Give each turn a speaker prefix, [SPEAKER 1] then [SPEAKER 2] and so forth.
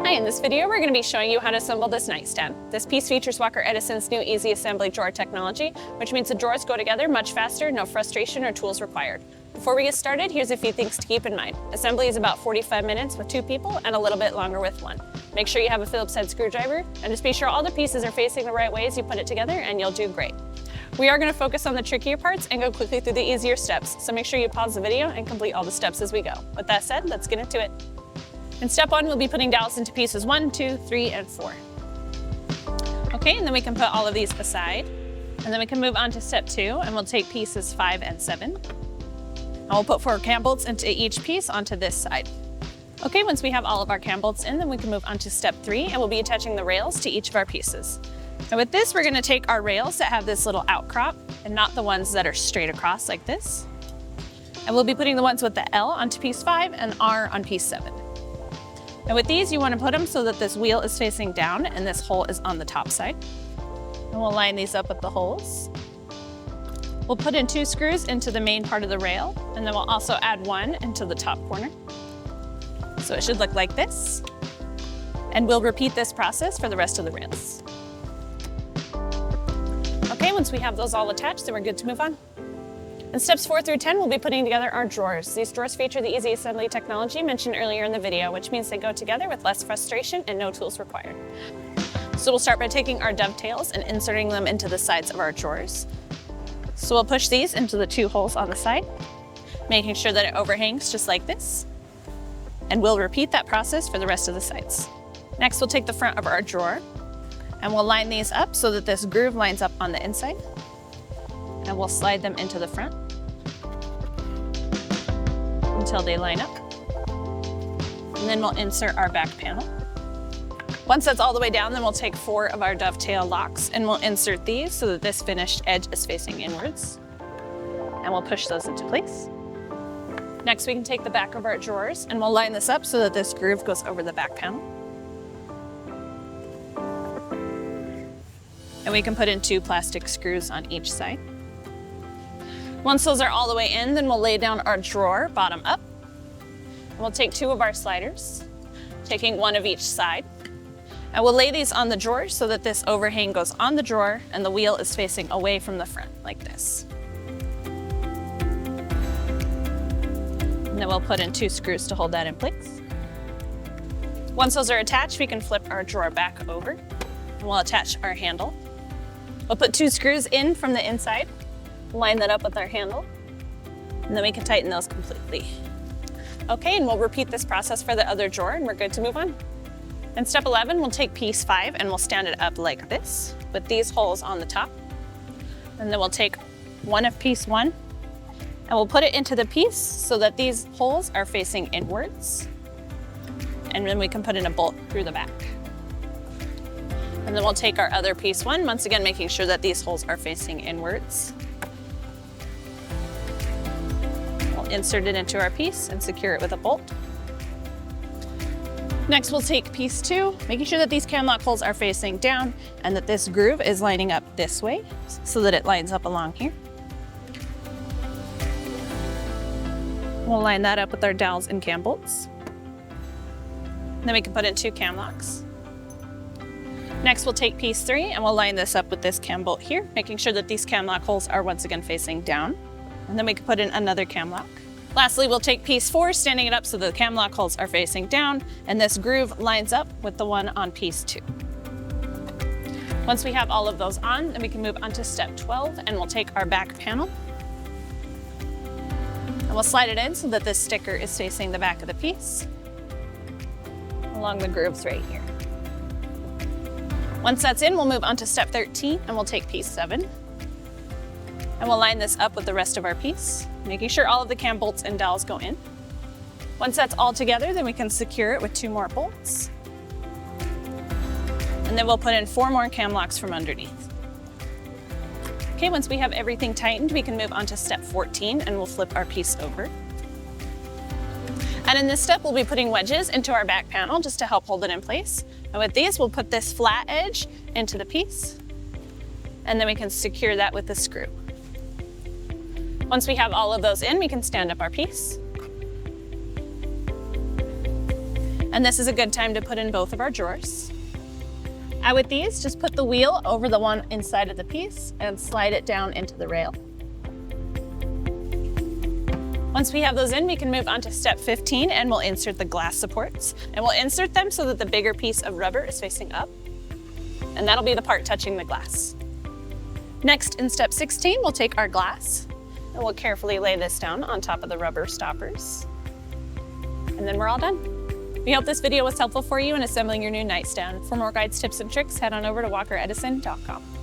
[SPEAKER 1] Hi, in this video we're going to be showing you how to assemble this nightstand. This piece features Walker Edison's new easy assembly drawer technology, which means the drawers go together much faster, no frustration or tools required. Before we get started, here's a few things to keep in mind. Assembly is about 45 minutes with 2 people and a little bit longer with 1. Make sure you have a Phillips head screwdriver and just be sure all the pieces are facing the right way as you put it together and you'll do great. We are going to focus on the trickier parts and go quickly through the easier steps, so make sure you pause the video and complete all the steps as we go. With that said, let's get into it. In step 1, we'll be putting dowels into pieces 1, 2, 3, and 4. Okay, and then we can put all of these aside. And then we can move on to step 2, and we'll take pieces 5 and 7. And we'll put 4 cam bolts into each piece onto this side. Okay, once we have all of our cam bolts in, then we can move on to step 3, and we'll be attaching the rails to each of our pieces. And with this, we're going to take our rails that have this little outcrop, and not the ones that are straight across like this. And we'll be putting the ones with the L onto piece 5 and R on piece 7. And with these, you want to put them so that this wheel is facing down and this hole is on the top side. And we'll line these up with the holes. We'll put in 2 screws into the main part of the rail, and then we'll also add 1 into the top corner. So it should look like this. And we'll repeat this process for the rest of the rails. Okay, once we have those all attached, then we're good to move on. In steps 4 through 10, we'll be putting together our drawers. These drawers feature the easy assembly technology mentioned earlier in the video, which means they go together with less frustration and no tools required. So we'll start by taking our dovetails and inserting them into the sides of our drawers. So we'll push these into the 2 holes on the side, making sure that it overhangs just like this. And we'll repeat that process for the rest of the sides. Next, we'll take the front of our drawer and we'll line these up so that this groove lines up on the inside. And we'll slide them into the front until they line up. And then we'll insert our back panel. Once that's all the way down, then we'll take 4 of our dovetail locks and we'll insert these so that this finished edge is facing inwards. And we'll push those into place. Next, we can take the back of our drawers and we'll line this up so that this groove goes over the back panel. And we can put in 2 plastic screws on each side. Once those are all the way in, then we'll lay down our drawer bottom up. And we'll take 2 of our sliders, taking 1 of each side. And we'll lay these on the drawer so that this overhang goes on the drawer and the wheel is facing away from the front, like this. And then we'll put in 2 screws to hold that in place. Once those are attached, we can flip our drawer back over. And we'll attach our handle. We'll put 2 screws in from the inside. Line that up with our handle, and then we can tighten those completely. Okay, and we'll repeat this process for the other drawer and we're good to move on. In step 11, we'll take piece 5 and we'll stand it up like this with these holes on the top. And then we'll take 1 of piece 1 and we'll put it into the piece so that these holes are facing inwards. And then we can put in a bolt through the back. And then we'll take our other piece 1, once again making sure that these holes are facing inwards. Insert it into our piece and secure it with a bolt. Next, we'll take piece 2, making sure that these cam lock holes are facing down and that this groove is lining up this way so that it lines up along here. We'll line that up with our dowels and cam bolts. Then we can put in 2 cam locks. Next, we'll take piece 3 and we'll line this up with this cam bolt here, making sure that these cam lock holes are once again facing down. And then we can put in another cam lock. Lastly, we'll take piece 4, standing it up so the cam lock holes are facing down, and this groove lines up with the one on piece 2. Once we have all of those on, then we can move on to step 12, and we'll take our back panel. And we'll slide it in so that this sticker is facing the back of the piece, along the grooves right here. Once that's in, we'll move on to step 13, and we'll take piece 7. And we'll line this up with the rest of our piece, making sure all of the cam bolts and dowels go in. Once that's all together, then we can secure it with 2 more bolts. And then we'll put in 4 more cam locks from underneath. Okay, once we have everything tightened, we can move on to step 14 and we'll flip our piece over. And in this step, we'll be putting wedges into our back panel just to help hold it in place. And with these, we'll put this flat edge into the piece, and then we can secure that with the screw. Once we have all of those in, we can stand up our piece. And this is a good time to put in both of our drawers. And with these, just put the wheel over the one inside of the piece and slide it down into the rail. Once we have those in, we can move on to step 15 and we'll insert the glass supports. And we'll insert them so that the bigger piece of rubber is facing up. And that'll be the part touching the glass. Next, in step 16, we'll take our glass and we'll carefully lay this down on top of the rubber stoppers. And then we're all done. We hope this video was helpful for you in assembling your new nightstand. For more guides, tips, and tricks, head on over to walkeredison.com.